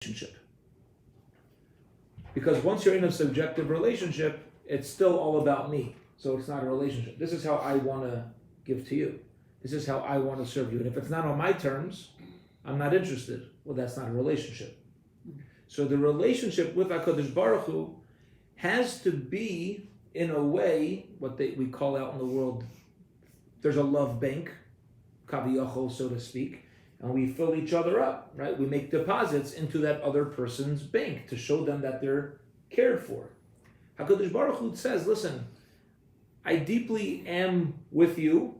relationship. Because once you're in a subjective relationship, it's still all about me. So it's not a relationship. This is how I want to give to you. This is how I want to serve you. And if it's not on my terms, I'm not interested. Well, that's not a relationship. So the relationship with HaKadosh Baruch Hu has to be, in a way, what we call out in the world, there's a love bank, kaviyachol, so to speak, and we fill each other up, right? We make deposits into that other person's bank to show them that they're cared for. HaKadosh Baruch Hu says, listen, I deeply am with you,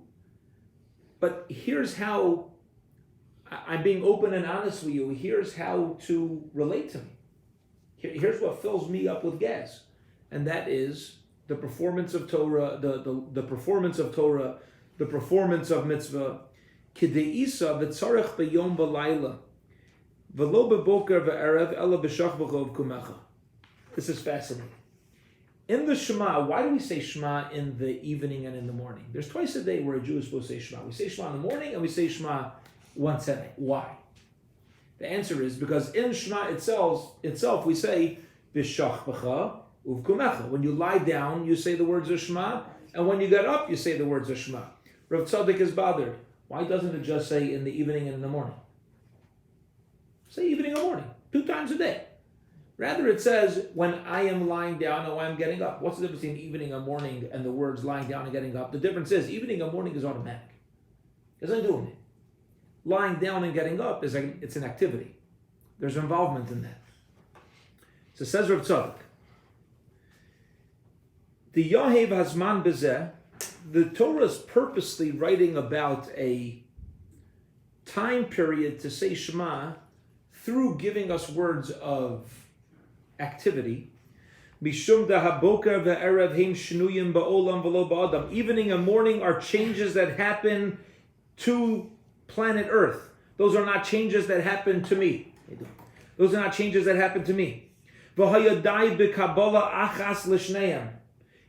but here's how I'm being open and honest with you. Here's how to relate to me. Here's what fills me up with gas. And that is the performance of Torah, the performance of Torah, the performance of mitzvah. Kideisa v'tzarech b'yom v'layla v'lo b'boker v'erev ela b'shach b'chov kumecha. This is fascinating. In the Shema, why do we say Shema in the evening and in the morning? There's twice a day where a Jew is supposed to say Shema. We say Shema in the morning and we say Shema once a night. Why? The answer is because in Shema itself we say B'shach b'cha uvkumecha. When you lie down, you say the words of Shema, and when you get up, you say the words of Shema. Rav Tzaddik is bothered. Why doesn't it just say in the evening and in the morning? Say evening or morning, 2 times a day. Rather, it says when I am lying down and when I'm getting up. What's the difference between evening and morning and the words lying down and getting up? The difference is evening and morning is automatic. There's nothing doing it. Lying down and getting up it's an activity. There's involvement in that. So says Rav Tzadok, the Yahev Hazman Bezeh, the Torah is purposely writing about a time period to say Shema through giving us words of activity. Mishum dahaboker ve'erev heim shnuyim ba'olam v'lo ba'adam. Evening and morning are changes that happen to planet Earth. Those are not changes that happen to me. Those are not changes that happen to me. V'hayadai b'kabbalah achas l'shneim.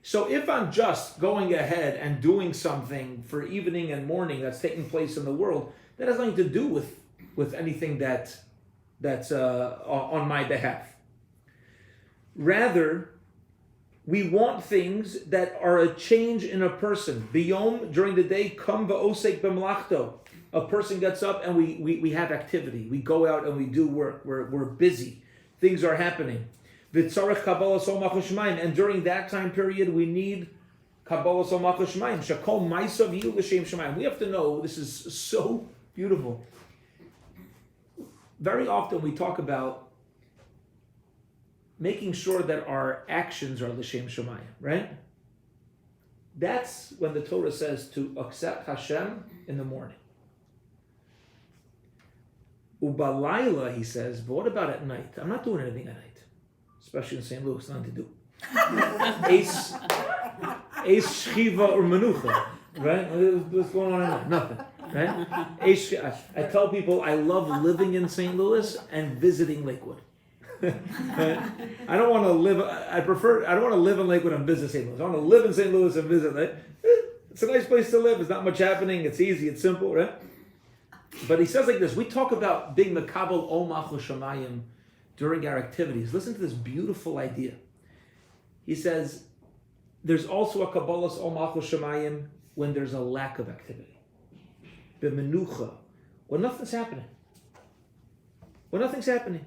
So if I'm just going ahead and doing something for evening and morning that's taking place in the world, that has nothing to do with anything that's on my behalf. Rather, we want things that are a change in a person. Biyom, during the day, kam va'osek b'melachto. A person gets up and we have activity. We go out and we do work. We're busy. Things are happening. V'tzarech kabbalah somach l'shemaim. And during that time period, we need kabbalah somach l'shemaim. Shakol ma'asav yilu l'shem shemaim. We have to know, this is so beautiful. Very often we talk about making sure that our actions are l'shem shemaim, right? That's when the Torah says to accept Hashem in the morning. Ubalayla, he says, but what about at night? I'm not doing anything at night. Especially in St. Louis, nothing to do. Ace Shchiva or Menucha, right? What's going on at night? Nothing, right? I tell people I love living in St. Louis and visiting Lakewood. I don't want to live. I don't want to live in Lakewood and visit St. Louis. I want to live in St. Louis and visit. It's a nice place to live. There's not much happening. It's easy. It's simple, right? But he says like this: we talk about being mekabel omach l'shamayim during our activities. Listen to this beautiful idea. He says, there's also a kabbalas omach l'shamayim when there's a lack of activity. B'menucha, when nothing's happening. When nothing's happening.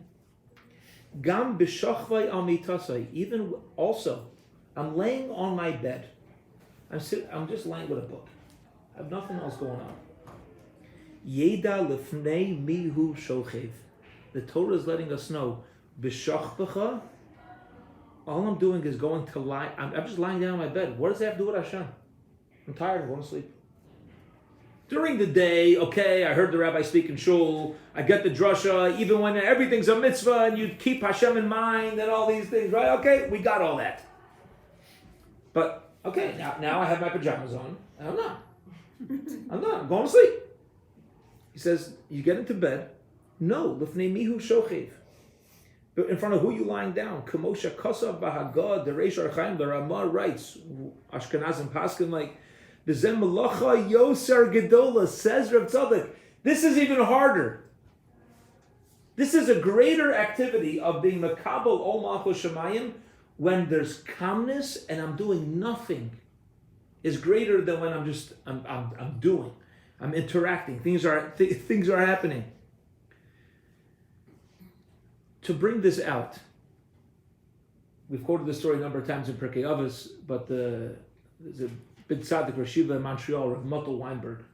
Gam b'shachvay al mitasai. Even also, I'm laying on my bed. I'm just laying with a book. I have nothing else going on. Yeda lefnei mihu shochev. The Torah is letting us know, b'shachvacha, all I'm doing is going to lie. I'm just lying down on my bed. What does that have to do with Hashem? I'm tired. I'm going to sleep. During the day, okay, I heard the rabbi speak in shul. I get the drasha, even when everything's a mitzvah and you keep Hashem in mind and all these things, right? Okay, we got all that. But, okay, now I have my pajamas on. And I'm not. I'm going to sleep. He says, you get into bed. No, l'fnei mihu shochev. But in front of who you lying down? Kamosha Kosav Bahagad, the Reish Archaim, the Ramah writes, Ashkenazim Paskin, like, B'zem Malacha Yoser Gedola, says Rav Tzadok. This is even harder. This is a greater activity of being Makabel Ol Malchus Shemayim when there's calmness and I'm doing nothing. Is greater than when I'm doing, I'm interacting. Things are happening. To bring this out, we've quoted this story a number of times in Pirkei Avos, but there's a big tzaddik Rashiva in Montreal, Rav Mottel Weinberg,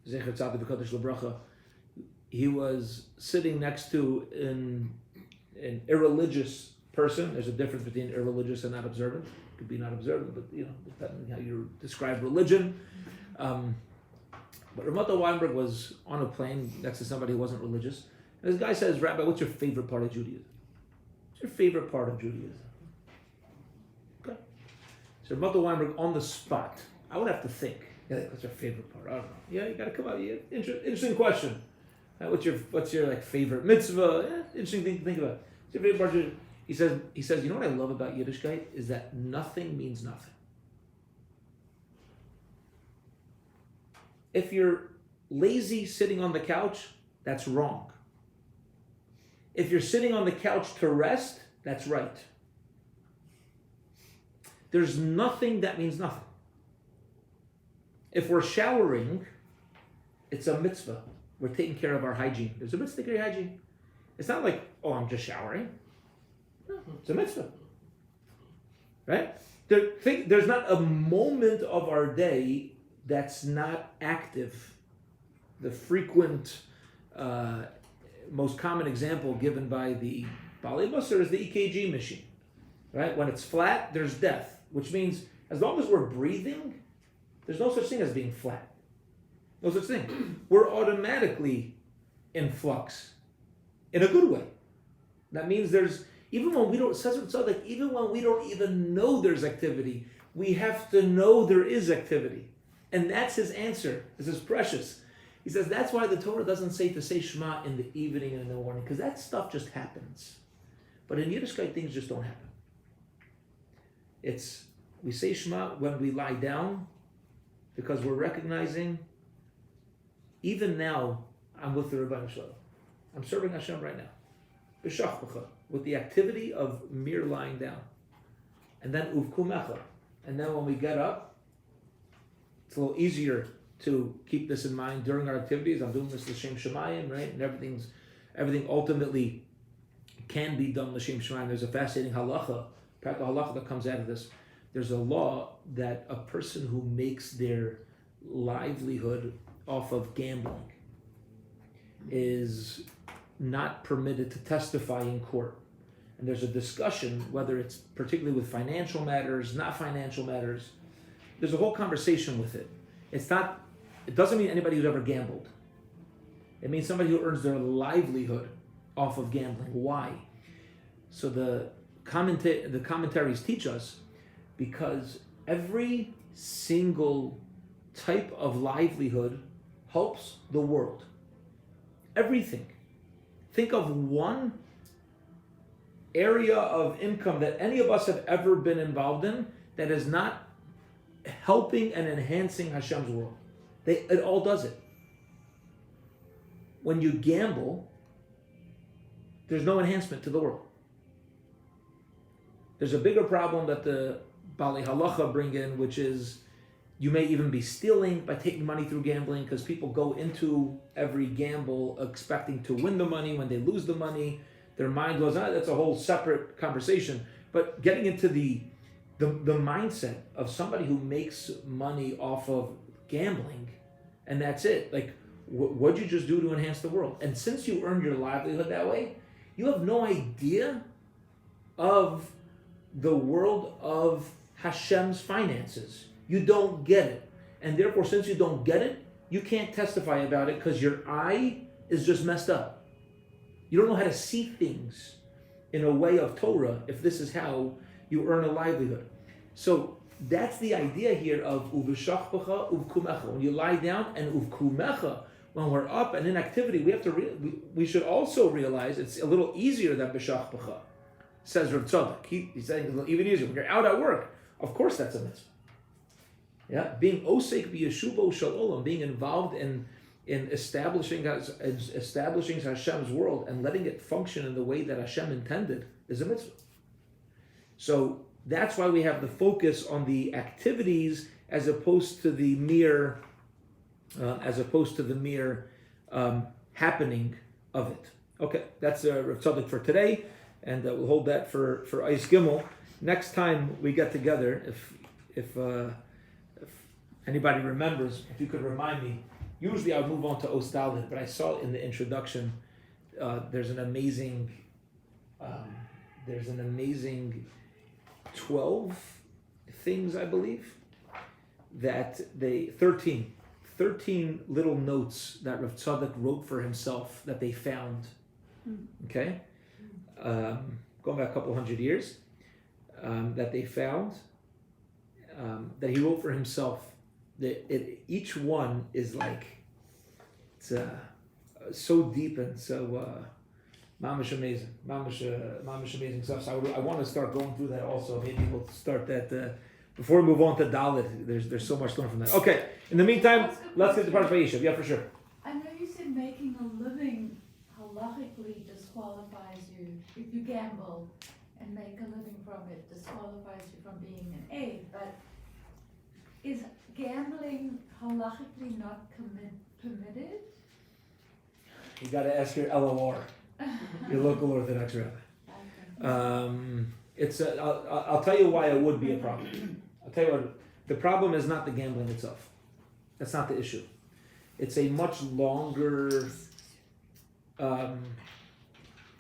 Zecher Tzaddik B'Kodesh L'Bracha. He was sitting next to an irreligious person. There's a difference between irreligious and not observant. It could be not observant, but depending on how you describe religion. But Rav Mottel Weinberg was on a plane next to somebody who wasn't religious. And this guy says, Rabbi, what's your favorite part of Judaism? What's your favorite part of Judaism? Okay. So Rav Mottel Weinberg on the spot. I would have to think. Yeah, what's your favorite part? I don't know. Yeah, you got to come out. Yeah, interesting question. What's your favorite mitzvah? Yeah, interesting thing to think about. What's your favorite part of Judaism? He says, you know what I love about Yiddishkeit is that nothing means nothing. If you're lazy sitting on the couch, that's wrong. If you're sitting on the couch to rest, that's right. There's nothing that means nothing. If we're showering, it's a mitzvah. We're taking care of our hygiene. There's a mitzvah to take care of your hygiene. It's not like, oh, I'm just showering. No, it's a mitzvah. Right? There's not a moment of our day that's not active. The frequent, most common example given by the Baalei Musar is the EKG machine. Right? When it's flat, there's death, which means as long as we're breathing, there's no such thing as being flat. No such thing. We're automatically in flux, in a good way. That means even when we don't even know there's activity, we have to know there is activity. And that's his answer. This is precious. He says that's why the Torah doesn't say to say Shema in the evening and in the morning, because that stuff just happens. But in Yiddishkeit, things just don't happen. We say Shema when we lie down, because we're recognizing, even now, I'm with the Rebbeinu Shalom. I'm serving Hashem right now. B'shachbacha, with the activity of mere lying down. And then uvkumecha. And then when we get up, it's a little easier to keep this in mind during our activities. I'm doing this l'shem shemayim, right? And everything ultimately can be done l'shem shemayim. There's a fascinating halacha, practical halacha that comes out of this. There's a law that a person who makes their livelihood off of gambling is not permitted to testify in court. And there's a discussion whether it's particularly with financial matters, not financial matters. There's a whole conversation with it. It doesn't mean anybody who's ever gambled. It means somebody who earns their livelihood off of gambling. Why? So the commentaries teach us, because every single type of livelihood helps the world. Everything. Think of one area of income that any of us have ever been involved in that is not helping and enhancing Hashem's world. It all does it. When you gamble, there's no enhancement to the world. There's a bigger problem that the Baalei Halacha bring in, which is you may even be stealing by taking money through gambling, because people go into every gamble expecting to win the money. When they lose the money, their mind goes, that's a whole separate conversation. But getting into the mindset of somebody who makes money off of gambling, and that's it. Like, what'd you just do to enhance the world? And since you earned your livelihood that way, you have no idea of the world of Hashem's finances. You don't get it. And therefore, since you don't get it, you can't testify about it because your eye is just messed up. You don't know how to see things in a way of Torah if this is how you earn a livelihood. So that's the idea here of uv'shachbacha uvkumecha. When you lie down, and uvkumecha, when we're up and in activity, we should also realize it's a little easier than b'shachbacha, says Rav Tzadok. He's saying it's a little even easier. When you're out at work, of course that's a mitzvah. Yeah, being osek b'yeshubo shel olam, being involved in in establishing Hashem's world and letting it function in the way that Hashem intended is a mitzvah. So that's why we have the focus on the activities as opposed to the mere happening of it. Okay, that's Rav Tzadok for today, and we'll hold that for Eis Gimel. Next time we get together, if anybody remembers, if you could remind me. Usually I would move on to Ostalid, but I saw in the introduction there's an amazing 12 things, I believe, that 13 little notes that Rav Tzadok wrote for himself that they found. Okay, going back a couple hundred years, that they found, that he wrote for himself. Each one is like, it's so deep and so mamish amazing, mamish amazing stuff. So I want to start going through that also. Maybe we'll start that before we move on to Dalit. There's so much to learn from that. Okay. In the meantime, let's get to Parshas Vayeishev. Yeah, for sure. I know you said making a living halachically disqualifies you. If you gamble and make a living from it, disqualifies you from being an aid. But is gambling halachically not permitted? You got to ask your LOR, your local Orthodox rabbi. Okay. I'll tell you why it would be a problem. I'll tell you what. The problem is not the gambling itself. That's not the issue. It's a much longer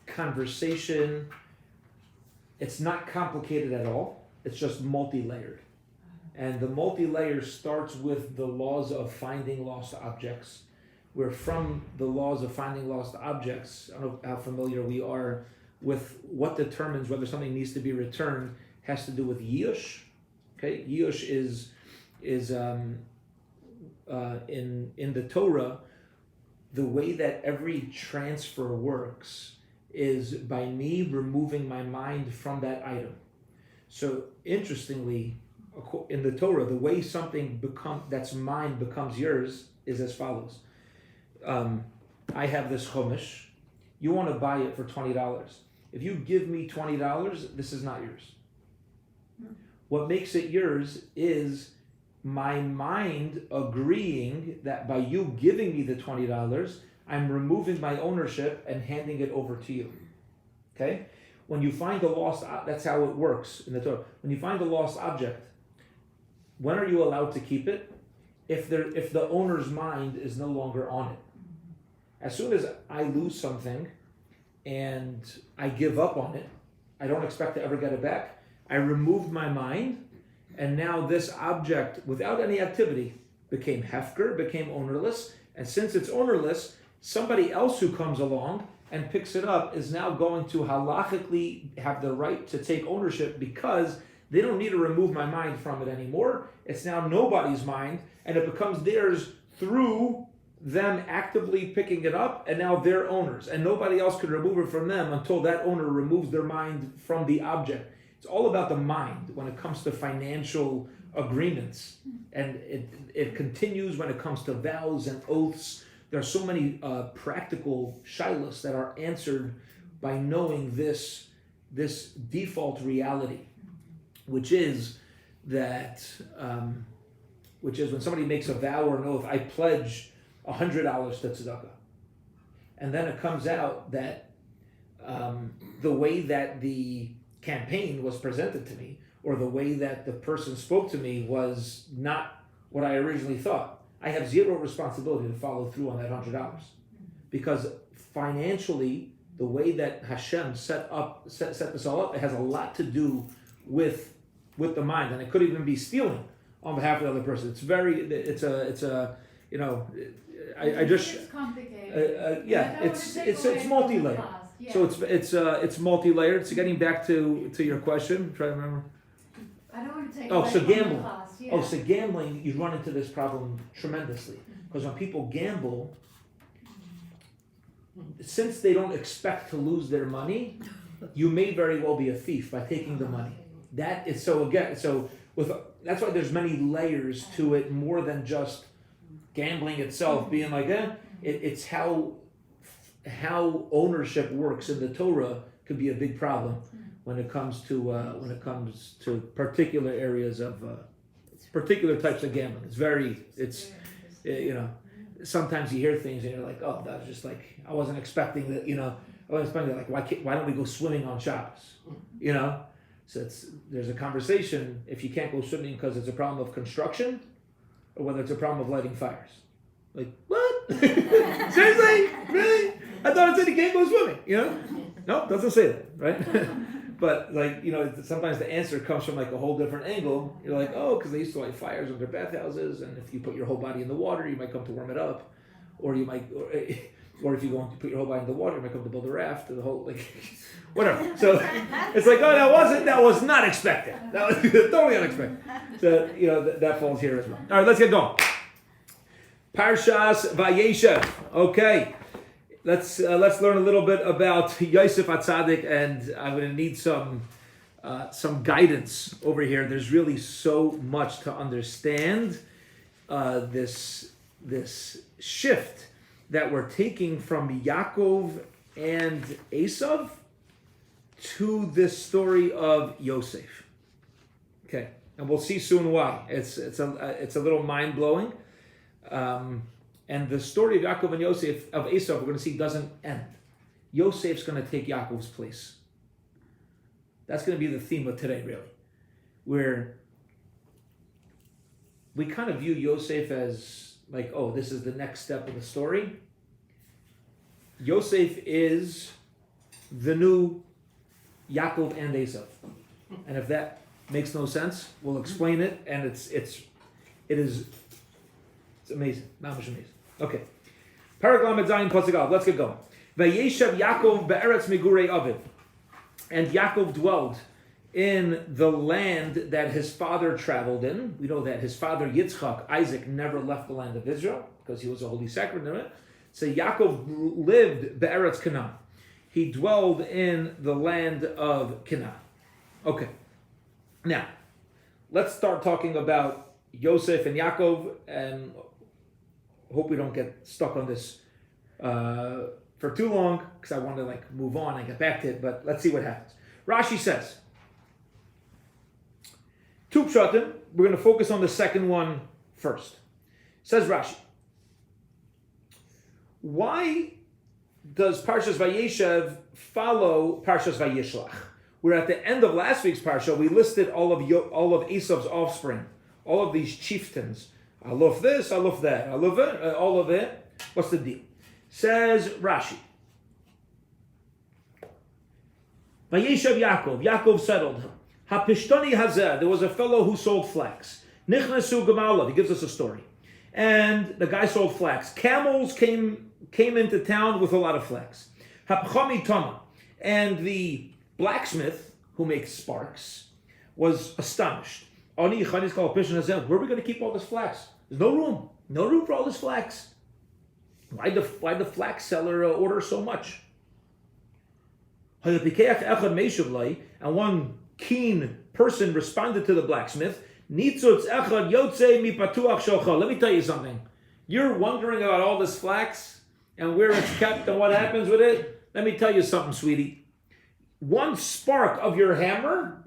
conversation. It's not complicated at all. It's just multi-layered. And the multi-layer starts with the laws of finding lost objects, where from the laws of finding lost objects, I don't know how familiar we are with what determines whether something needs to be returned, has to do with Yush. Okay, Yush is in the Torah, the way that every transfer works is by me removing my mind from that item. So interestingly, in the Torah, the way something that's mine becomes yours is as follows. I have this chumash. You want to buy it for $20. If you give me $20, this is not yours. What makes it yours is my mind agreeing that by you giving me the $20, I'm removing my ownership and handing it over to you. Okay? When you find a lost, that's how it works in the Torah. When you find a lost object, when are you allowed to keep it? If the owner's mind is no longer on it. As soon as I lose something and I give up on it, I don't expect to ever get it back. I removed my mind, and now this object, without any activity, became hefker, became ownerless. And since it's ownerless, somebody else who comes along and picks it up is now going to halachically have the right to take ownership, because they don't need to remove my mind from it anymore. It's now nobody's mind, and it becomes theirs through them actively picking it up, and now they're owners. And nobody else can remove it from them until that owner removes their mind from the object. It's all about the mind when it comes to financial agreements. And it continues when it comes to vows and oaths. There are so many practical shilas that are answered by knowing this default reality, which is that when somebody makes a vow or an oath, I pledge $100 to tzedakah, and then it comes out that the way that the campaign was presented to me, or the way that the person spoke to me, was not what I originally thought. I have zero responsibility to follow through on that $100, because financially, the way that Hashem set this all up, it has a lot to do with the mind, and it could even be stealing on behalf of the other person. It's complicated. It's multi-layered. Yeah. So it's multi-layered. So getting back to your question, try to remember. I don't want to take Oh, away so from gambling. the class. Yeah. Oh, so gambling, you run into this problem tremendously, because when people gamble, since they don't expect to lose their money, you may very well be a thief by taking the money. That is that's why there's many layers to it, more than just gambling itself being like it's how ownership works in the Torah could be a big problem when it comes to particular areas of particular types of gambling. Sometimes you hear things and you're like, oh, that was just like, I wasn't expecting that, I wasn't expecting that, like, why don't we go swimming on Shabbos? So there's a conversation if you can't go swimming because it's a problem of construction or whether it's a problem of lighting fires. Like, what? Seriously? Really? I thought it said you can't go swimming, No, it doesn't say that, right? But sometimes the answer comes from like a whole different angle. You're like, oh, because they used to light fires under bathhouses, and if you put your whole body in the water, you might come to warm it up, or you might, or if you go and put your whole body in the water, you might come to build a raft, or the whole whatever. So it's like, oh, that was not expected. That was totally unexpected. So that falls here as well. All right, let's get going. Parshas Vayeishev. Okay. Let's learn a little bit about Yosef HaTzadik, and I'm going to need some guidance over here. There's really so much to understand. This shift that we're taking from Yaakov and Esav to this story of Yosef. Okay, and we'll see soon why. It's a little mind blowing. And the story of Yaakov and Yosef, of Esav, we're going to see doesn't end. Yosef's going to take Yaakov's place. That's going to be the theme of today, really. Where we kind of view Yosef as like, oh, this is the next step of the story. Yosef is the new Yaakov and Esav. And if that makes no sense, we'll explain it. And it's amazing. Mamish amazing. Okay. Paragraph Zayin Pasuk Aleph. Let's get going. Vayeishev Yaakov be'eretz migurei Aviv. And Yaakov dwelled in the land that his father traveled in. We know that his father Yitzchak, Isaac, never left the land of Israel because he was a holy sacrament. So Yaakov lived be'eretz Canaan. He dwelled in the land of Canaan. Okay. Now, let's start talking about Yosef and Yaakov, and hope we don't get stuck on this for too long, because I want to move on and get back to it, but let's see what happens. Rashi says, two pshatim, we're going to focus on the second one first. Says Rashi, why does Parshas Vayeishev follow Parshas Vayishlach? Where at the end of last week's Parsha, we listed all of Esav's offspring, all of these chieftains. I love this, I love that, I love it, all of it. What's the deal? Says Rashi. Vayeishev Yaakov settled. Hapishtani hazeh, there was a fellow who sold flax. Nichnasu gemalav, he gives us a story. And the guy sold flax. Camels came into town with a lot of flax. Hapchami tama, and the blacksmith who makes sparks was astonished. Where are we going to keep all this flax? There's no room for all this flax. Why the flax seller order so much? And one keen person responded to the blacksmith, let me tell you something. You're wondering about all this flax and where it's kept and what happens with it? Let me tell you something, sweetie. One spark of your hammer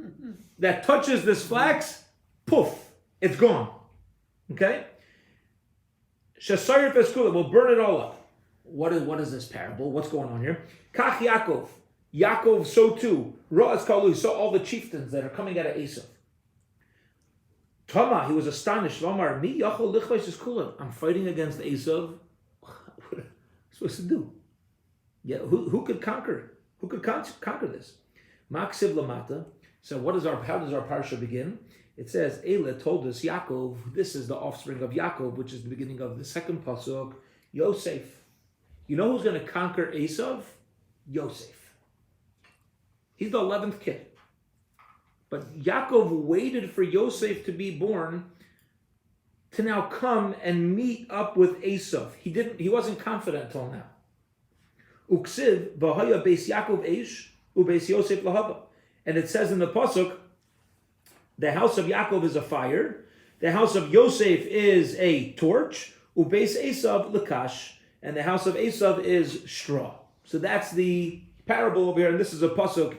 that touches this flax, poof, it's gone. Okay? Shasayir Peskula will burn it all up. What is this parable? What's going on here? Kach Yaakov. Yaakov, so too. Ra'az Kalu, saw all the chieftains that are coming out of Esav. Tama, he was astonished. Lamar, mi yachol lichvais is kula. I'm fighting against Esav. What am I supposed to do? Yeah, who could conquer it? Who could conquer this? Maksiv lamata. So how does our parsha begin? It says, Eila told us, Yaakov, this is the offspring of Yaakov, which is the beginning of the second pasuk, Yosef. You know who's going to conquer Esav? Yosef. He's the 11th kid. But Yaakov waited for Yosef to be born to now come and meet up with Esav. He wasn't confident till now. Uksiv, Bahaya Beis Yaakov Eish, Ubeis Yosef Lahava. And it says in the pasuk, the house of Yaakov is a fire, the house of Yosef is a torch. Ubeis Esav lekash, and the house of Esav is straw. So that's the parable over here, and this is a pasuk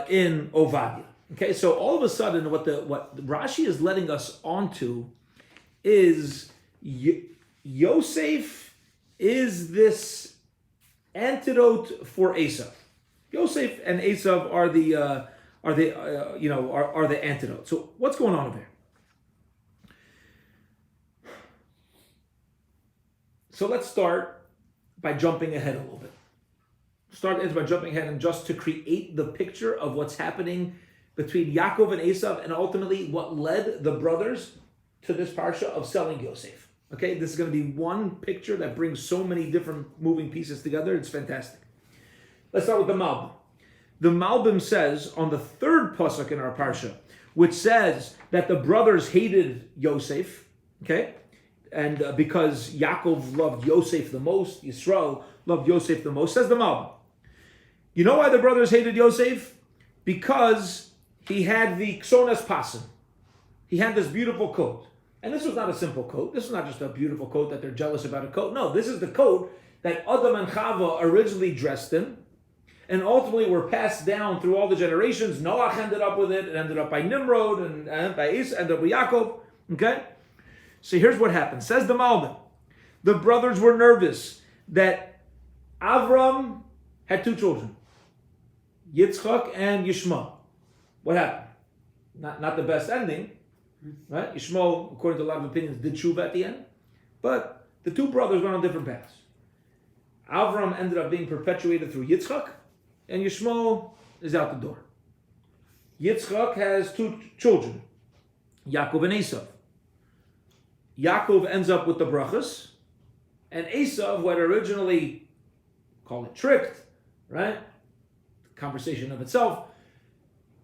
in Ovadia. Okay, so all of a sudden, what Rashi is letting us onto is Yosef is this antidote for Esav. Yosef and Esav are the antidote. So what's going on over here? So let's start by jumping ahead a little bit. Start by jumping ahead and just to create the picture of what's happening between Yaakov and Esav, and ultimately what led the brothers to this parsha of selling Yosef. Okay, this is going to be one picture that brings so many different moving pieces together. It's fantastic. Let's start with the Malbim. The Malbim says on the third pasuk in our parsha, which says that the brothers hated Yosef, okay, and because Yaakov loved Yosef the most, Yisrael loved Yosef the most, says the Malbim. You know why the brothers hated Yosef? Because he had the Ksonas Pasim. He had this beautiful coat. And this was not a simple coat. This was not just a beautiful coat that they're jealous about a coat. No, this is the coat that Adam and Chava originally dressed in, and ultimately were passed down through all the generations. Noach ended up with it. It ended up by Nimrod, and by Isa, ended up with Yaakov. Okay? So here's what happened. Says the Malbim. The brothers were nervous that Avram had two children, Yitzchak and Yishmael. What happened? Not the best ending, right? Yishmael, according to a lot of opinions, did tshuva at the end, but the two brothers went on different paths. Avram ended up being perpetuated through Yitzchak, and Yishmael is out the door. Yitzchak has two children, Yaakov and Esav. Yaakov ends up with the brachas, and Esav, who had originally, call it tricked, right? Conversation of itself,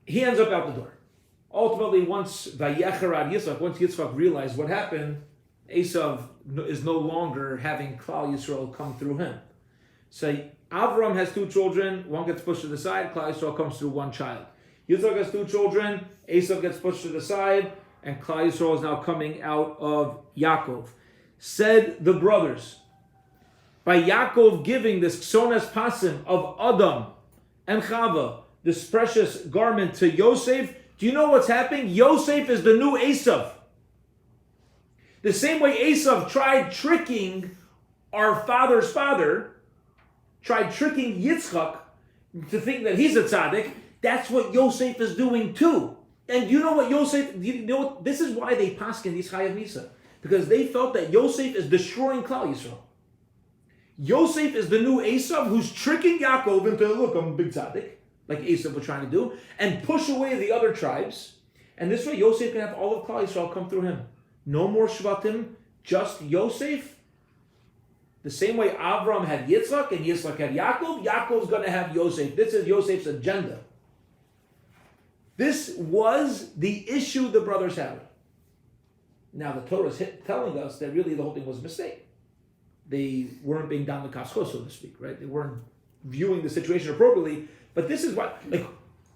he ends up out the door. Ultimately, once Yitzchak realized what happened, Esav is no longer having Klal Yisrael come through him. So Avram has two children, one gets pushed to the side, Klal Yisrael comes through one child. Yitzchak has two children, Esav gets pushed to the side, and Klal Yisrael is now coming out of Yaakov. Said the brothers, by Yaakov giving this Ksonas Pasim of Adam and Chava, this precious garment to Yosef, do you know what's happening? Yosef is the new Esav. The same way Esav tried tricking our father's father, tried tricking Yitzchak to think that he's a tzaddik, that's what Yosef is doing too. And you know what this is why they paskin these Chayav Misa. Because they felt that Yosef is destroying Klal Yisrael. Yosef is the new Esav who's tricking Yaakov into, look, I'm a big tzaddik, like Esav was trying to do, and push away the other tribes. And this way Yosef can have all of Klal Yisrael come through him. No more Shvatim, just Yosef. The same way Avram had Yitzchak and Yitzchak had Yaakov, Yaakov's going to have Yosef. This is Yosef's agenda. This was the issue the brothers had. Now the Torah is telling us that really the whole thing was a mistake. They weren't being down the kasko, so to speak, right? They weren't viewing the situation appropriately. But this is what, like,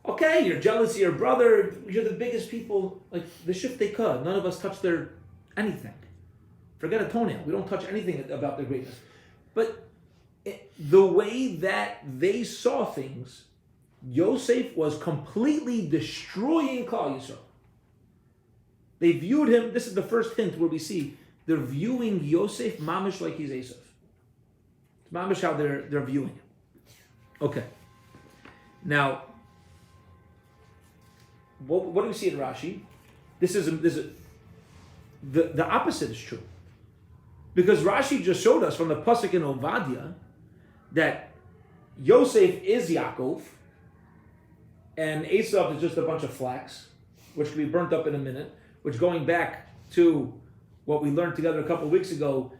okay, you're jealous of your brother, you're the biggest people, like the shiftei ka. None of us touch their anything. Forget a toenail. We don't touch anything about their greatness. But the way that they saw things, Yosef was completely destroying Klal Yisrael. They viewed him, this is the first hint where we see they're viewing Yosef mamish like he's Esav. It's mamish how they're viewing him. Okay. Now, what do we see in Rashi? The opposite is true. Because Rashi just showed us from the pasuk in Ovadia that Yosef is Yaakov and Esav is just a bunch of flax, which can be burnt up in a minute, which going back to what we learned together a couple of weeks ago,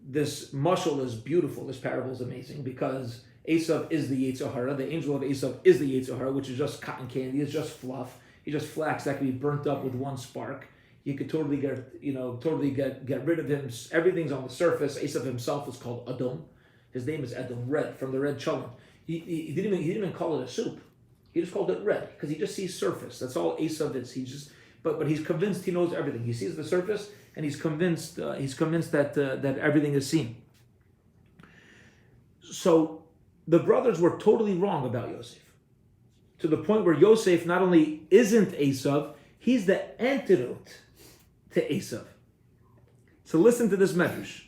this mashal is beautiful, this parable is amazing, because Esav is the Yetzer Hara, the angel of Esav is the Yetzer Hara, which is just cotton candy, it's just fluff, it's just flax that can be burnt up with one spark. You could totally get rid of him. Everything's on the surface. Esav himself is called Adom. His name is Edom, red, from the red cholent. He didn't even call it a soup. He just called it red because he just sees surface. That's all Esav is. But he's convinced he knows everything. He sees the surface and he's convinced that that everything is seen. So the brothers were totally wrong about Yosef, to the point where Yosef not only isn't Esav, he's the antidote to Esav. So listen to this Medrash.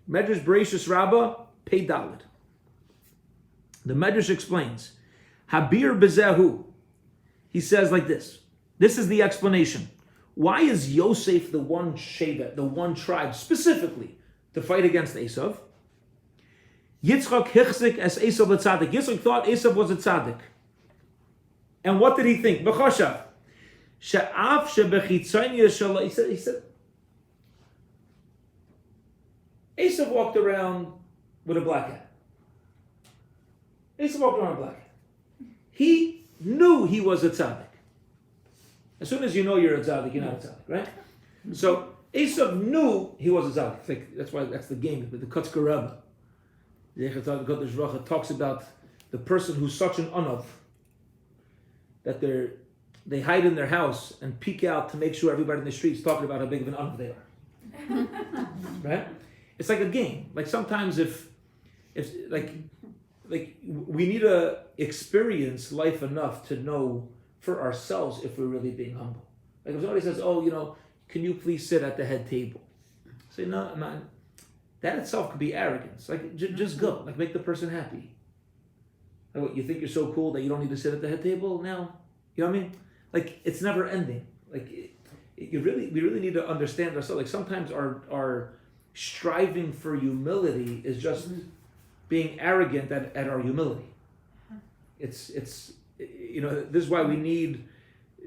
Medrash Bereshis Rabbah, Pei Daled. The Medrash explains, Habir Bezehu. He says like this. This is the explanation. Why is Yosef the one Shevet, the one tribe specifically to fight against Esav? Yitzchak hichzik as Esav l'tzadik. Yitzchak thought Esav was a tzaddik. And what did he think? B'chashav. She'af she'bechitzoniya shalai. He said, Esav walked around with a black hat. Esav walked around with a black hat. He knew he was a tzaddik. As soon as you know you're a tzaddik, you're not a tzaddik, right? So Esav knew he was a tzaddik. That's the game. The Kotzker Rebbe, the Echat Kodesh Racha, talks about the person who's such an anav that they hide in their house and peek out to make sure everybody in the street's talking about how big of an anav they are. Right? It's like a game. Like sometimes if we need to experience life enough to know for ourselves if we're really being humble. Like if somebody says, "Oh, can you please sit at the head table?" Say, "No, I'm not." That itself could be arrogance. Like just go. Like make the person happy. Like, what, you think you're so cool that you don't need to sit at the head table now? You know what I mean? Like it's never ending. Like we really need to understand ourselves. Like sometimes our striving for humility is just being arrogant at our humility. It's this is why we need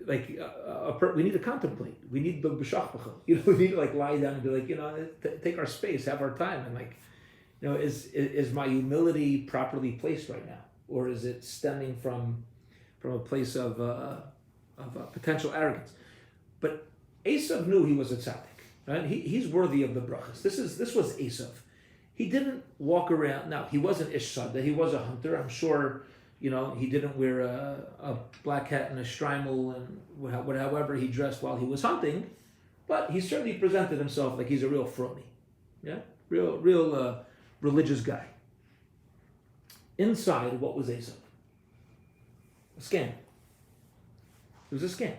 we need to contemplate. We need the b'shachbachah. We need to lie down and be like, take our space, have our time, and is my humility properly placed right now, or is it stemming from a place of potential arrogance? But Esav knew he was a tzaddik. Right? He's worthy of the brachas. This was Esav. He didn't walk around. Now he wasn't Ish Sada. He was a hunter. I'm sure. He didn't wear a black hat and a shtreimel and however he dressed while he was hunting, but he certainly presented himself like he's a real froni, real religious guy. Inside, what was Esav? A scam. It was a scam.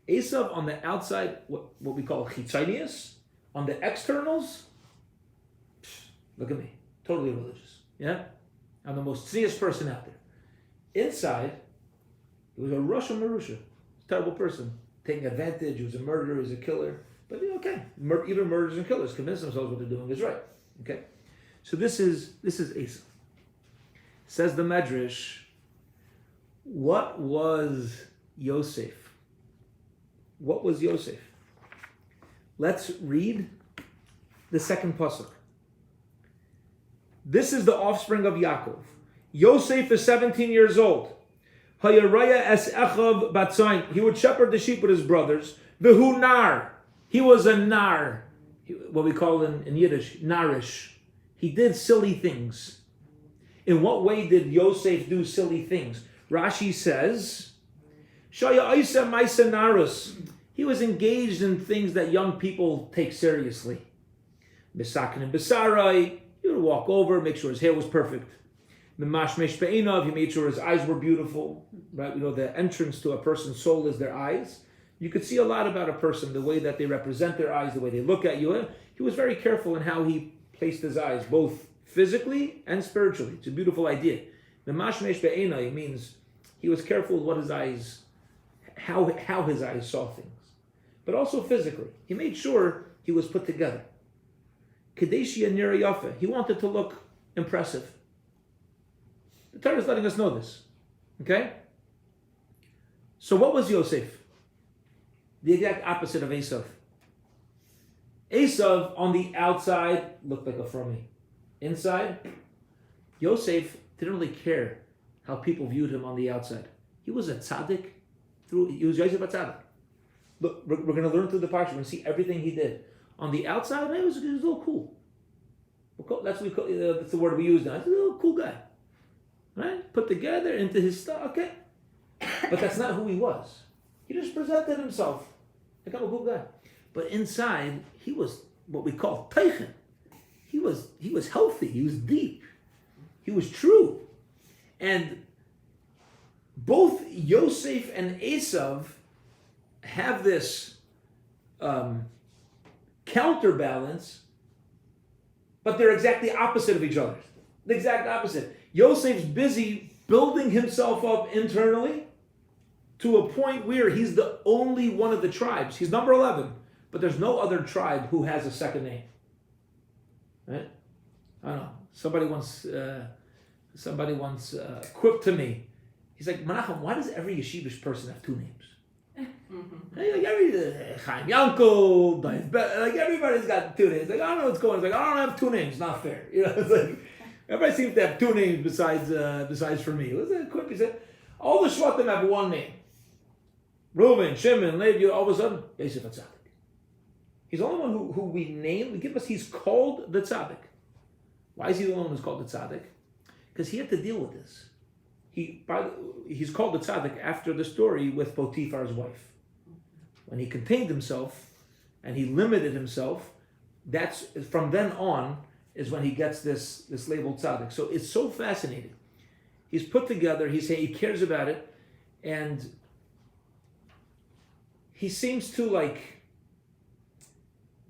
Esav on the outside, what we call chitzonius, on the externals. Look at me, totally religious. Yeah. I'm the most serious person out there. Inside, he was a Russia Marusha, terrible person, taking advantage. He was a murderer. He was a killer. But okay, even murderers and killers convince themselves what they're doing is right. Okay, so this is Esav. Says the Medrash. What was Yosef? What was Yosef? Let's read the second pasuk. This is the offspring of Yaakov. Yosef is 17 years old. Hayaraya es echav batzayin. He would shepherd the sheep with his brothers. Vehu nar. He was a nar. What we call in Yiddish, narish. He did silly things. In what way did Yosef do silly things? Rashi says, Shaya Isa Maisa Narus. He was engaged in things that young people take seriously. Misakin and Besarai. He would walk over, make sure his hair was perfect. Memashmesh Be'inav, he made sure his eyes were beautiful. Right? We know the entrance to a person's soul is their eyes. You could see a lot about a person, the way that they represent their eyes, the way they look at you. He was very careful in how he placed his eyes, both physically and spiritually. It's a beautiful idea. Memashmesh Be'inav means he was careful with what his eyes, how his eyes saw things. But also physically. He made sure he was put together. Kadeshi and Nira Yafa. He wanted to look impressive. The Torah is letting us know this. Okay? So what was Yosef? The exact opposite of Esav. Esav, on the outside, looked like a frummy. Inside, Yosef didn't really care how people viewed him on the outside. He was a tzaddik. He was Yosef a tzaddik. Look, we're going to learn through the Parshas. We're going to see everything he did. On the outside, he was a little cool. That's what we call, that's the word we use now. He's a little cool guy. Right? Put together into his stuff. Okay. But that's not who he was. He just presented himself like I'm a cool guy. But inside, he was what we call teichen. He was healthy. He was deep. He was true. And both Yosef and Esav have this counterbalance, but they're exactly opposite of each other. The exact opposite. Yosef's busy building himself up internally to a point where he's the only one of the tribes. He's number 11, but there's no other tribe who has a second name. Right? I don't know. Somebody once quipped to me. He's like, Menachem, why does every yeshivish person have two names? Like every Chaim Yankel, like everybody's got two names. Like, I don't know what's going on. It's like, I don't have two names. Not fair. You know, it's like everybody seems to have two names besides for me. What's that quip? He said, all the Shvatim have one name. Reuven, Shimon, Levi, all of a sudden, Yosef Tzaddik. He's the only one who we name, he's called the Tzaddik. Why is he the only one who's called the Tzaddik? Because he had to deal with this. He's called the Tzaddik after the story with Potiphar's wife. When he contained himself and he limited himself, that's from then on is when he gets this label Tzaddik. So it's so fascinating. He's put together, he's saying he cares about it, and he seems to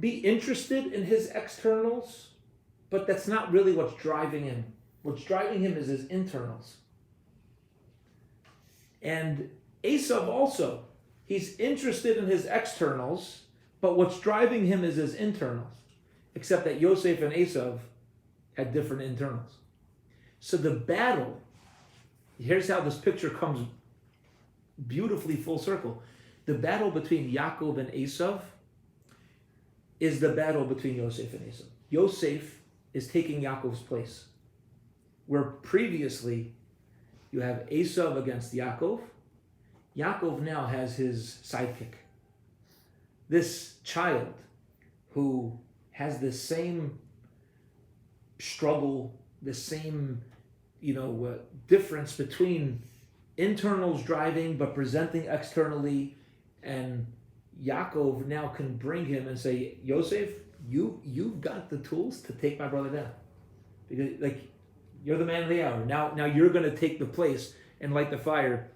be interested in his externals, but that's not really what's driving him. What's driving him is his internals. And Esav also, he's interested in his externals, but what's driving him is his internals. Except that Yosef and Esav had different internals. So the battle, here's how this picture comes beautifully full circle. The battle between Yaakov and Esav is the battle between Yosef and Esav. Yosef is taking Yaakov's place. Where previously you have Esav against Yaakov. Yaakov now has his sidekick. This child who has the same struggle, the same, difference between internals driving but presenting externally, and Yaakov now can bring him and say, Yosef, you've got the tools to take my brother down. Because you're the man of the hour. Now you're going to take the place and light the fire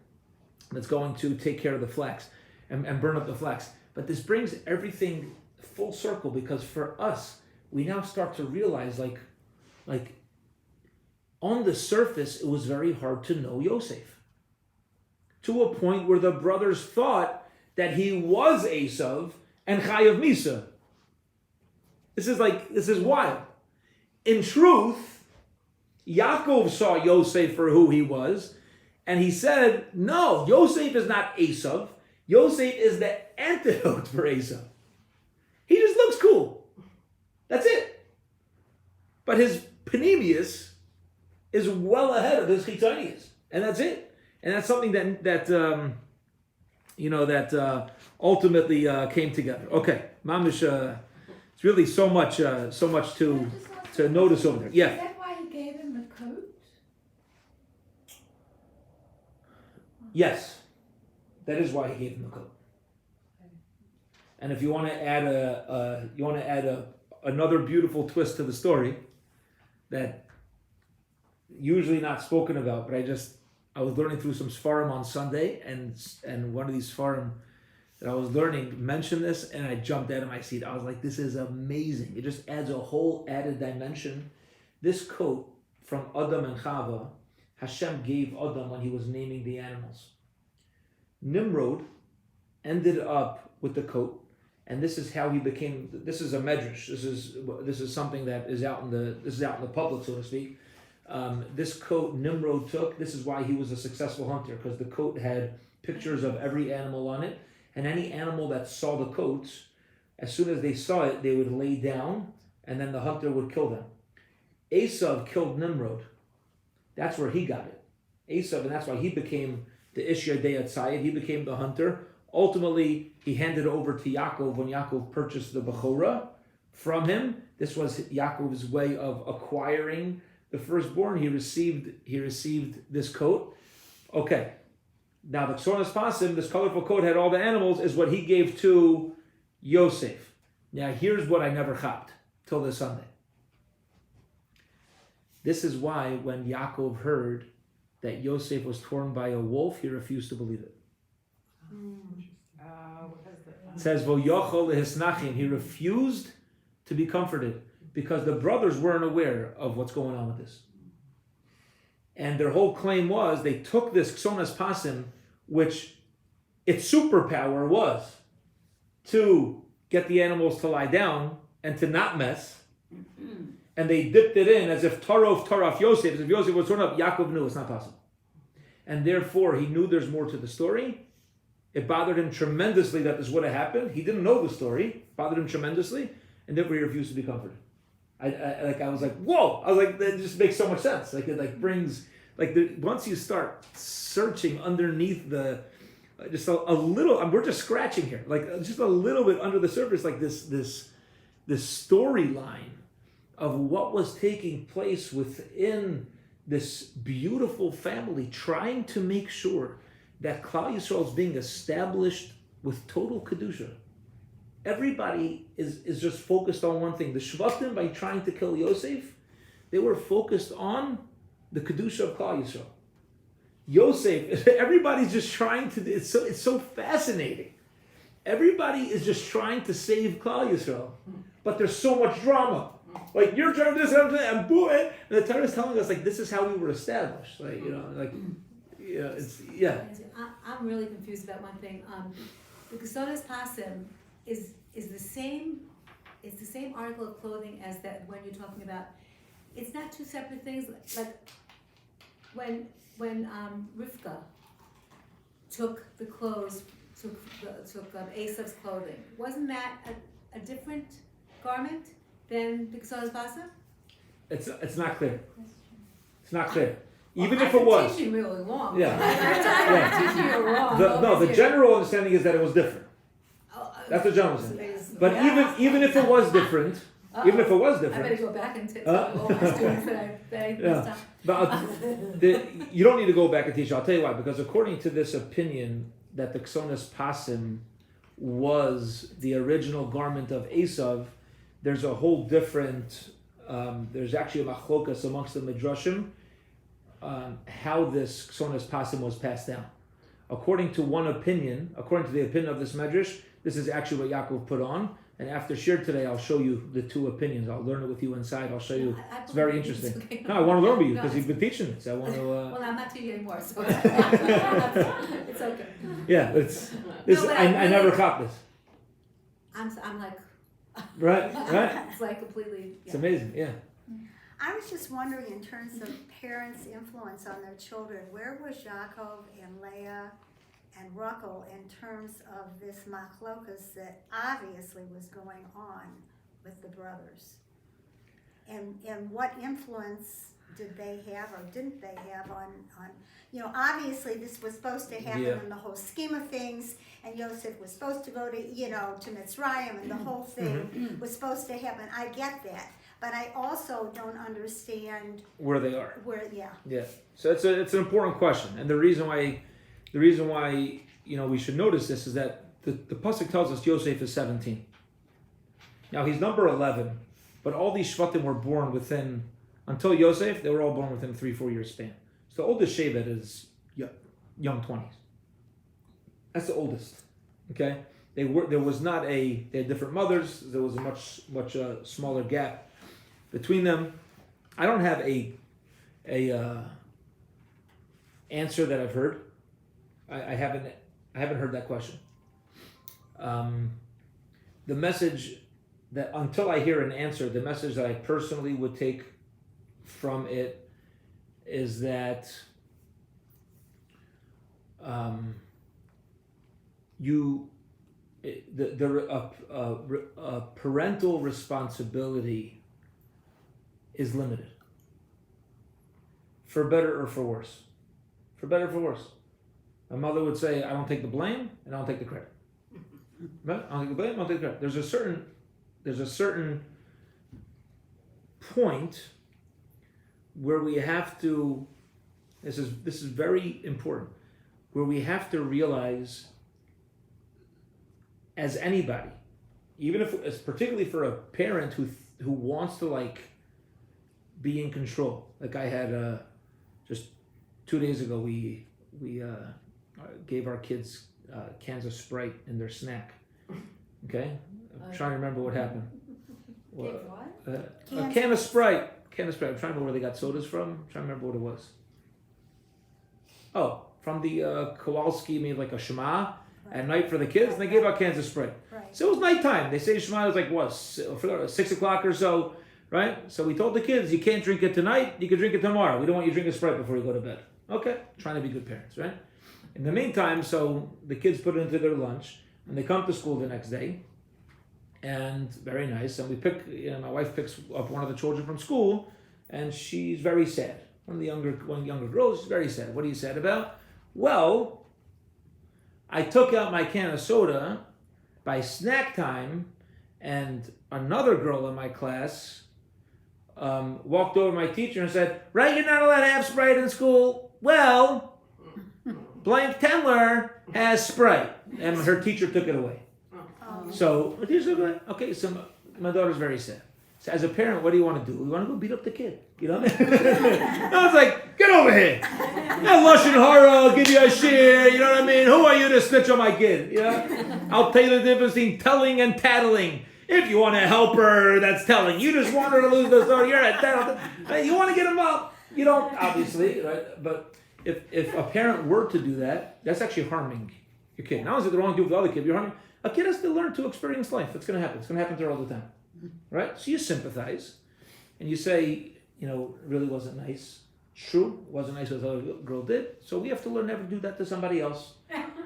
that's going to take care of the flax and burn up the flax. But this brings everything full circle, because for us, we now start to realize on the surface, it was very hard to know Yosef. To a point where the brothers thought that he was Esav and Chayav Misa. This is wild. In truth, Yaakov saw Yosef for who he was, and he said, no, Yosef is not Esav. Yosef is the antidote for Esav. He just looks cool. That's it. But his Panemius is well ahead of his Chitonius. And that's it. And that's something that ultimately came together. Okay. Mamish, it's really so much to notice over there. Yeah. Is that why he gave him the coat? Yes. That is why he gave him the coat. And if you want to add another beautiful twist to the story that usually not spoken about, but I was learning through some Sfarim on Sunday, and one of these Sfarim that I was learning mentioned this, and I jumped out of my seat. I was like, this is amazing. It just adds a whole added dimension. This coat from Adam and Chava, Hashem gave Adam when he was naming the animals. Nimrod ended up with the coat, and this is how he became. This is a medrash. This is something that is out in the public, so to speak. This coat Nimrod took. This is why he was a successful hunter, because the coat had pictures of every animal on it, and any animal that saw the coats, as soon as they saw it, they would lay down, and then the hunter would kill them. Esav killed Nimrod. That's where he got it. Esav, and that's why he became the Ishyar Deyat Tzayid. He became the hunter. Ultimately, he handed it over to Yaakov when Yaakov purchased the Bechorah from him. This was Yaakov's way of acquiring the firstborn. He received this coat. Okay. Now the Ksonas Pasim, this colorful coat had all the animals, is what he gave to Yosef. Now here's what I never chapped till this Sunday. This is why when Yaakov heard that Yosef was torn by a wolf, he refused to believe it. It says, Voyochol lehisnachim. He refused to be comforted because the brothers weren't aware of what's going on with this. And their whole claim was they took this Ksonas Pasim, which its superpower was to get the animals to lie down and to not mess. And they dipped it in as if Taraf Yosef, as if Yosef was torn up. Yaakov knew it's not possible. And therefore, he knew there's more to the story. It bothered him tremendously that this would have happened. He didn't know the story. It bothered him tremendously. And therefore, he refused to be comforted. I was like, whoa! I was like, that just makes so much sense. Like, it brings, once you start searching underneath the, just a little, we're just scratching here. Just a little bit under the surface, like this storyline of what was taking place within this beautiful family, trying to make sure that Klal Yisrael is being established with total kedusha. Everybody is just focused on one thing. The Shvatim, by trying to kill Yosef, they were focused on the kedusha of Klal Yisrael. Yosef, everybody's just trying to. It's so fascinating. Everybody is just trying to save Klal Yisrael, but there's so much drama. Like, you're trying to do this and boo it, and the Torah is telling us this is how we were established. I'm really confused about one thing. The Kesonas Pasim is the same. It's the same article of clothing as that when you're talking about. It's not two separate things. Like when Rivka took the clothes, took Esav's clothing. Wasn't that a different garment than the Kesonas Pasim? It's not clear. It's not clear. Even Well, if it was. I'm teaching really wrong. Yeah. I'm teaching you wrong. The general understanding is that it was different. That's the general understanding. But even if it was different, Uh-oh. even if it was I better different, go back and tell all my students that I messed up. but you don't need to go back and teach. I'll tell you why. Because according to this opinion that the Ksonas Pasim was the original garment of Esav, there's a whole different. There's actually a machlokas amongst the midrashim. How this Ksonas Pasim was passed down. According to one opinion, according to the opinion of this medrash, this is actually what Yaakov put on. And after shir today, I'll show you the two opinions. I'll learn it with you inside. I'll show you. It's very interesting. Okay. No, I want to learn with you because you've been teaching this. I want to. Well, I'm not teaching anymore, so it's okay. Yeah, it's this. No, but I never caught this. I'm like. Right. It's like completely. It's amazing. Yeah. I was just wondering, in terms of parents' influence on their children, where was Yaakov and Leah and Rachel in terms of this machlokas that obviously was going on with the brothers? And what influence did they have or didn't they have on obviously this was supposed to happen in the whole scheme of things, and Yosef was supposed to go to Mitzrayim, and the whole thing was supposed to happen. I get that. But I also don't understand where they are. Yeah. So it's an important question, and the reason why we should notice this is that the pasuk tells us Yosef is 17. Now he's number 11, but all these shvatim were born within until Yosef. They were all born within a 3-4 year span. So the oldest Shevet is young 20s. That's the oldest. Okay, they had different mothers. There was a much smaller gap between them. I don't have a answer that I've heard. I haven't heard that question. The message that until I hear an answer, the message that I personally would take from it is that a parental responsibility is limited, for better or for worse. For better or for worse. My mother would say, I don't take the blame and I don't take the credit. Right? I don't take the blame, I don't take the credit. There's a certain point where we have to, this is very important, where we have to realize, as anybody, even if it's particularly for a parent who wants to like be in control. Like I had just 2 days ago, we gave our kids cans of Sprite in their snack. Okay, I'm trying to remember what happened. Give what? A can of Sprite. I'm trying to remember where they got sodas from. I'm trying to remember what it was. Oh, from the Kowalski made like a Shema at night for the kids, and they gave out cans of Sprite. Right. So it was nighttime. They say Shema was like what, 6 o'clock or so, right? So we told the kids, you can't drink it tonight. You can drink it tomorrow. We don't want you drinking Sprite before you go to bed. Okay, trying to be good parents, right? In the meantime, so the kids put it into their lunch, and they come to school the next day, and very nice. And we pick, my wife picks up one of the children from school, and she's very sad. One younger girls is very sad. What are you sad about? Well, I took out my can of soda by snack time, and another girl in my class walked over to my teacher and said, right, you're not allowed to have Sprite in school? Well, blank Tendler has Sprite. And her teacher took it away. So, okay, so my daughter's very sad. So as a parent, what do you want to do? We want to go beat up the kid, you know? I was like, get over here. Yeah, Lashon Hara, I'll give you a share, you know what I mean? Who are you to snitch on my kid, you know? I'll tell you the difference between telling and tattling. If you want to help her, that's telling. You just want her to lose the story, you're at tattling. You want to get them up. You don't, obviously, right? But if a parent were to do that, that's actually harming your kid. Not only is it the wrong thing with the other kid, you're harming. A kid has to learn to experience life. It's going to happen. It's going to happen to her all the time. Right? So you sympathize and you say, it really wasn't nice. True, it wasn't nice what the other girl did. So we have to learn never to do that to somebody else.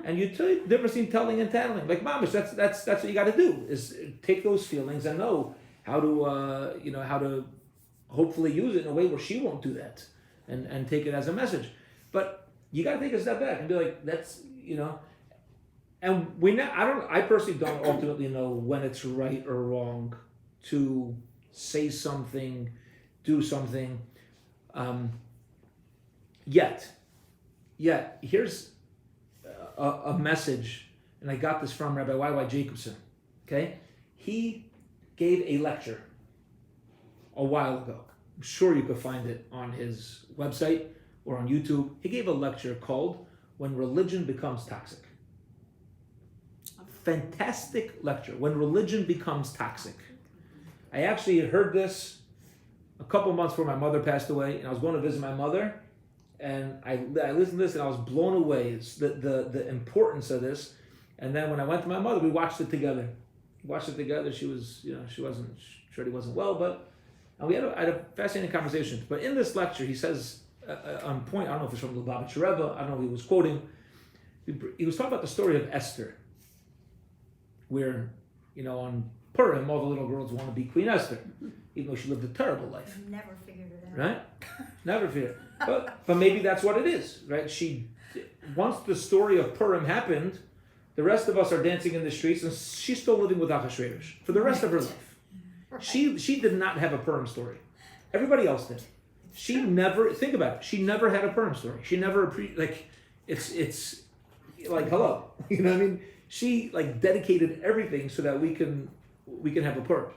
And you tell the difference between telling and tattling. Like mamish, that's what you got to do, is take those feelings and know how to hopefully use it in a way where she won't do that and take it as a message. But you got to take a step back and be like, that's, and I personally don't ultimately know when it's right or wrong to say something, do something. Yet, here's a message, and I got this from Rabbi Y.Y. Jacobson. Okay, he gave a lecture a while ago. I'm sure you could find it on his website or on YouTube. He gave a lecture called "When Religion Becomes Toxic." Fantastic lecture. When religion becomes toxic. I actually heard this a couple months before my mother passed away, and I was going to visit my mother, and I listened to this, and I was blown away. It's the importance of this. And then when I went to my mother, we watched it together. She was, she wasn't well, but and we had a fascinating conversation. But in this lecture, he says on point, I don't know if it's from Lubavitcher Rebbe, I don't know if he was quoting. He was talking about the story of Esther, where, on Purim, all the little girls want to be Queen Esther, even though she lived a terrible life. Never figured it out. Right? Never figured it. But maybe that's what it is, right? Once the story of Purim happened, the rest of us are dancing in the streets, and she's still living with Achashverosh for the rest of her life. Right. She did not have a Purim story. Everybody else did. She never, think about it, she never had a Purim story. She never, it's like, hello. You know what I mean? She dedicated everything so that we can have a Purim.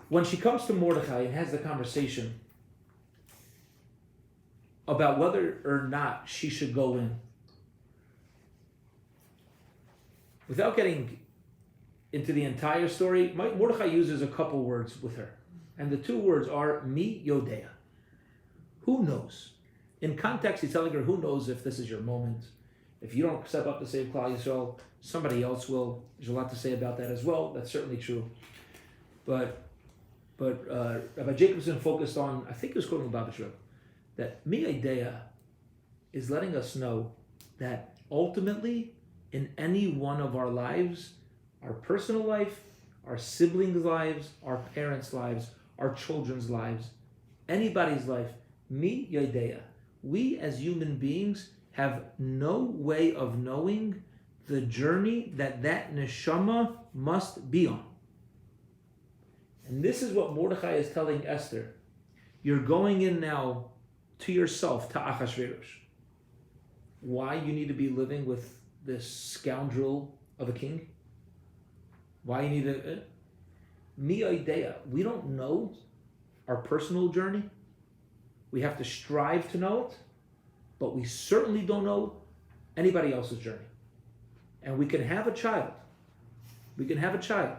When she comes to Mordechai and has the conversation about whether or not she should go in, without getting into the entire story, Mordechai uses a couple words with her. And the two words are mi yodea. Who knows? In context, he's telling her, who knows if this is your moment. If you don't step up to save Klal Yisrael, somebody else will. There's a lot to say about that as well. That's certainly true. But Rabbi Jacobson focused on, I think he was quoting Lubavitcher Rebbe, that mi yodea is letting us know that ultimately, in any one of our lives, our personal life, our siblings' lives, our parents' lives, our children's lives, anybody's life, mi yodea, we as human beings have no way of knowing the journey that neshama must be on. And this is what Mordechai is telling Esther. You're going in now to yourself, to Achashverosh. Why you need to be living with this scoundrel of a king? Why you need a mi idea? We don't know our personal journey. We have to strive to know it, but we certainly don't know anybody else's journey. And we can have a child. We can have a child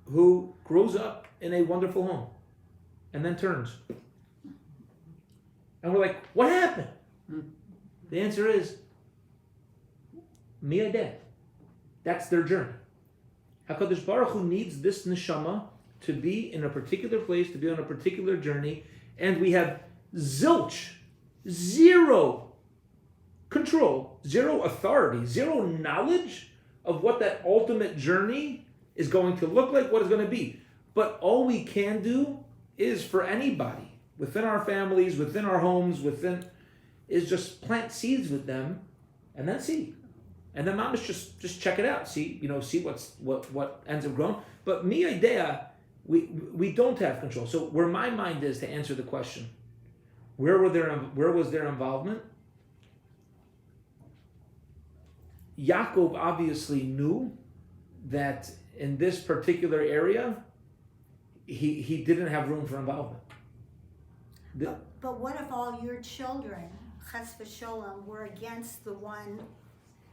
who grows up in a wonderful home and then turns. And we're like, what happened? The answer is, mi idea. That's their journey. HaKadosh Baruch Hu needs this neshama to be in a particular place, to be on a particular journey, and we have zilch, zero control, zero authority, zero knowledge of what that ultimate journey is going to look like, what it's going to be. But all we can do is for anybody, within our families, within our homes, is just plant seeds with them and then see. And then mom is just check it out, see what ends up growing. But mi idea, we don't have control. So where my mind is to answer the question, where was their involvement? Yaakov obviously knew that in this particular area, he didn't have room for involvement. But what if all your children, Ches v'Sholem, were against the one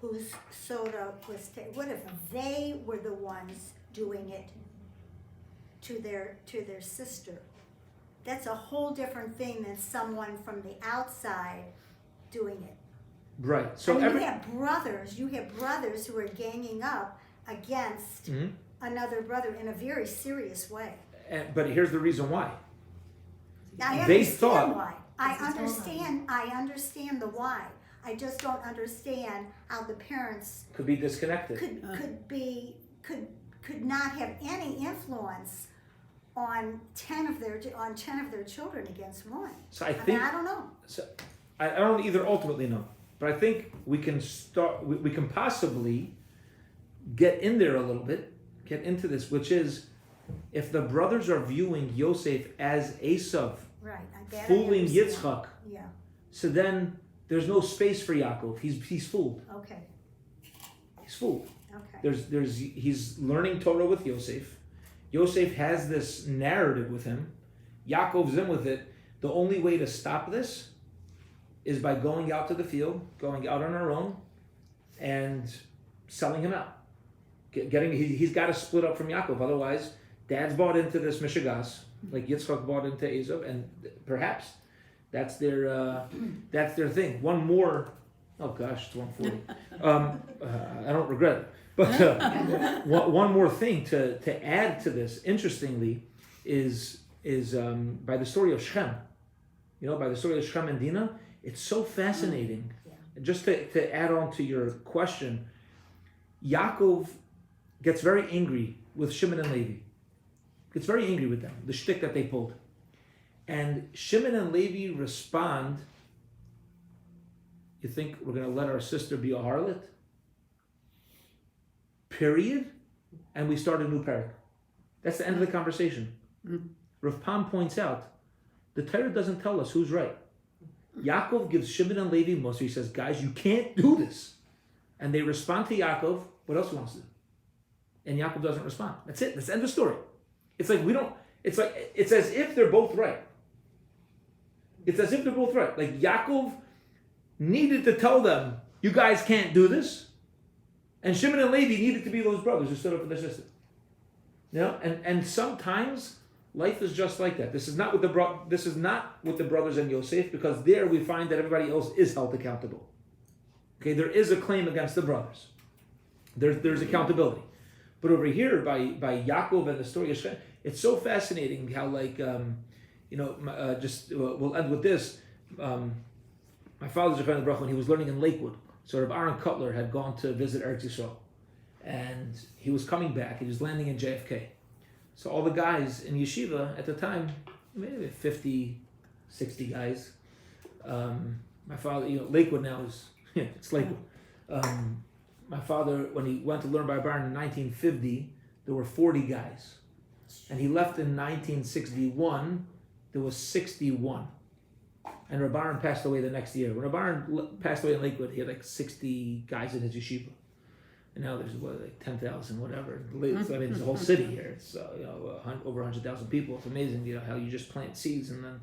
whose soda was what if they were the ones doing it to their sister? That's a whole different thing than someone from the outside doing it. Right. So you have brothers who are ganging up against another brother in a very serious way. But here's the reason why. I understand why. I understand the why. I just don't understand how the parents could be disconnected. Could not have any influence on 10 of their children against one. So I think I don't know. So I don't either ultimately know. But I think we can start. We can possibly get in there a little bit, get into this, which is if the brothers are viewing Yosef as Esav, right, fooling Yitzchak, yeah. So then there's no space for Yaakov. He's fooled. Okay. He's fooled. Okay. He's learning Torah with Yosef. Yosef has this narrative with him. Yaakov's in with it. The only way to stop this is by going out to the field, going out on our own, and selling him out. He's got to split up from Yaakov. Otherwise, Dad's bought into this Mishigas, like Yitzchak bought into Esav, and perhaps that's their thing. One more. Oh gosh, it's 1:40. I don't regret it. But one more thing to add to this, interestingly, is by the story of Shechem. By the story of Shechem and Dinah. It's so fascinating. Yeah. Just to add on to your question, Yaakov gets very angry with Shimon and Levi. Gets very angry with them, the shtick that they pulled. And Shimon and Levi respond, you think we're going to let our sister be a harlot? Period. And we start a new parak. That's the end of the conversation. Rav Pam points out, the Torah doesn't tell us who's right. Yaakov gives Shimon and Levi Mussar. He says, guys, you can't do this. And they respond to Yaakov. What else he wants to do? And Yaakov doesn't respond. That's it. That's the end of the story. It's as if they're both right. It's as if they're both right. Like Yaakov needed to tell them, you guys can't do this. And Shimon and Levi needed to be those brothers who stood up for their sister. And sometimes life is just like that. This is not with the brothers and Yosef, because there we find that everybody else is held accountable. Okay, there is a claim against the brothers. There's accountability. But over here, by Yaakov and the story of Shechem, it's so fascinating how we'll end with this. My father's a Baruch when he was learning in Lakewood. So Rabbi Aaron Cutler had gone to visit Eretz Yisrael, and he was coming back. He was landing in JFK. So all the guys in yeshiva at the time, maybe 50, 60 guys. My father, Lakewood now is, it's Lakewood. My father, when he went to learn by Baron in 1950, there were 40 guys. And he left in 1961, there was 61. And Rabbi Aaron passed away the next year. When Rabbi Aaron passed away in Lakewood, he had like 60 guys in his yeshiva. And now there's like 10,000, whatever. So, I mean, it's a whole city here. It's over 100,000 people. It's amazing, how you just plant seeds and then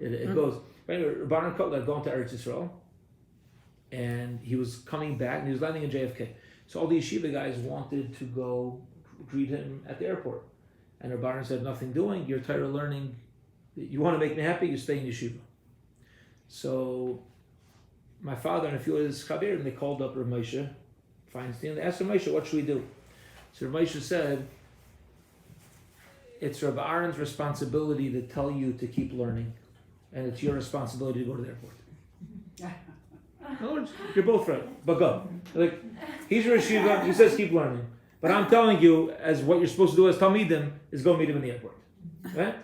it goes. Right, Rabbanan Kotler had gone to Eretz Yisrael, and he was coming back, and he was landing in JFK. So all the yeshiva guys wanted to go greet him at the airport, and Rabbanan said, "Nothing doing. You're tired of learning. You want to make me happy? You stay in yeshiva." So my father and a few of his chaverim, they called up Rav Moshe Feinstein. They asked Rav Moshe, "What should we do?" So Rav Moshe said, "It's Rav Aaron's responsibility to tell you to keep learning, and it's your responsibility to go to the airport." In other words, you're both right, but go. Like, he's your yeshiva, he says keep learning. But I'm telling you, as what you're supposed to do as Talmidim, is go meet him in the airport. Right?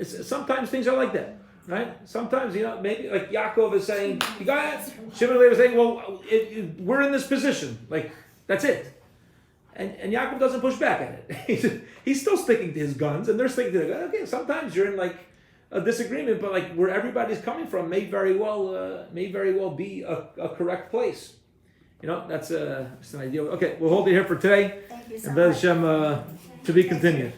Sometimes things are like that. Right? Sometimes, maybe like Yaakov is saying, you got it? Shimon and Levi is saying, well, we're in this position. Like, that's it. And Yaakov doesn't push back at it. He's still sticking to his guns, and they're sticking to their guns. Okay, sometimes you're in like a disagreement, but like where everybody's coming from may very well be a correct place. That's just an idea. Okay, we'll hold it here for today. Thank you so And much. Bez Hashem, to be continued.